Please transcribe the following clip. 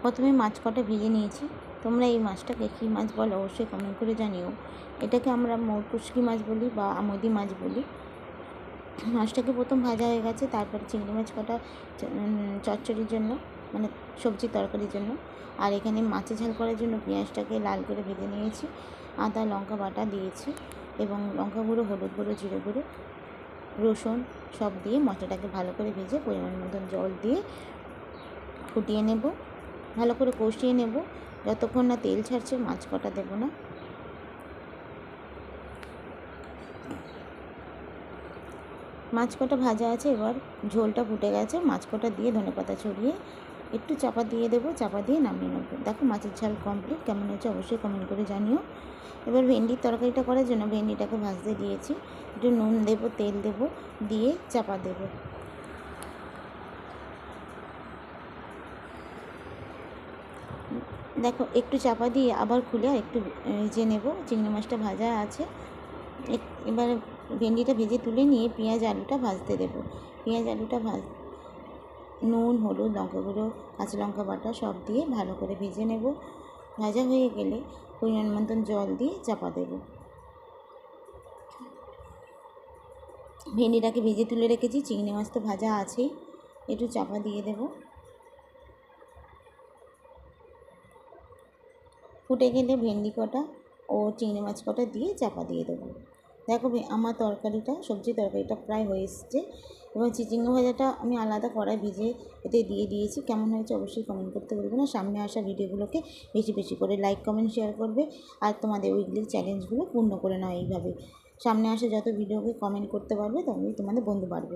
প্রথমে মাছ কটা ভেজে নিয়েছি। তোমরা এই মাছটাকে কী মাছ বলো অবশ্যই কমেন্ট করে জানিও। এটাকে আমরা পুঁচকি মাছ বলি বা আমোদি মাছ বলি। মাছটাকে প্রথম ভাজা হয়ে গেছে, তারপরে চিংড়ি মাছ কটা চচ্চড়ির জন্য মানে সবজি তরকারির জন্য, আর এখানে মাছের ঝাল করার জন্য পেঁয়াজটাকে লাল করে ভেজে নিয়েছি, আদা লঙ্কা বাটা দিয়েছি এবং লঙ্কা গুঁড়ো, হলুদ গুঁড়ো, জিরে গুঁড়ো, রসুন সব দিয়ে মশলাটাকে ভালো করে ভেজে পরিমাণ মতন জল দিয়ে ফুটিয়ে নেব, ভালো করে কষিয়ে নেব যতক্ষণ না তেল ছাড়ছে। মাছ কটা দেবো না। মাছ কটা ভাজা আছে, এবার ঝোলটা ফুটে গেছে, মাছ কটা দিয়ে ধনেপাতা ছড়িয়ে একটু চাপা দিয়ে দেবো, চাপা দিয়ে নামিয়ে নেবো। দেখো মাছের ঝাল কমপ্লিট। কেমন হয়েছে অবশ্যই কমেন্ট করে জানিও। এবার ভেন্ডির তরকারিটা করার জন্য ভেন্ডিটাকে ভাজতে দিয়েছি, একটু নুন দেবো, তেল দেবো, দিয়ে চাপা দেবো। দেখো একটু চাপা দিয়ে আবার খুলে একটু ভেজে নেব। চিংড়ি মাছটা ভাজা আছে, এবার ভেন্ডিটা ভেজে তুলে নিয়ে পেঁয়াজ আলুটা ভাজতে দেবো। পেঁয়াজ আলুটা নুন, হলুদ, লঙ্কা গুঁড়ো, কাঁচা লঙ্কা বাটা সব দিয়ে ভালো করে ভেজে নেব। ভাজা হয়ে গেলে পরিমাণ মতন জল দিয়ে চাপা দেব। ভেন্ডিটাকে ভেজে তুলে রেখেছি, চিংড়ি মাছ তো ভাজা আছেই, একটু চাপা দিয়ে দেব। ফুটে গেলে ভেন্ডি কটা ও চিংড়ি মাছ কটা দিয়ে চাপা দিয়ে দেবো। দেখো আমার তরকারিটা, সবজি তরকারিটা প্রায় হয়ে এসছে। এবং চিচিঙ্গা ভাজাটা আমি আলাদা কড়াই ভেজে এতে দিয়ে দিয়েছি। কেমন হয়েছে অবশ্যই কমেন্ট করতে বলবে না। সামনে আসা ভিডিওগুলোকে বেশি বেশি করে লাইক, কমেন্ট, শেয়ার করবে আর তোমাদের উইকলি চ্যালেঞ্জগুলো পূর্ণ করে নাও। এইভাবে সামনে আসা যত ভিডিওকে কমেন্ট করতে পারবে তবেই তোমাদের বন্ধু বাড়বে।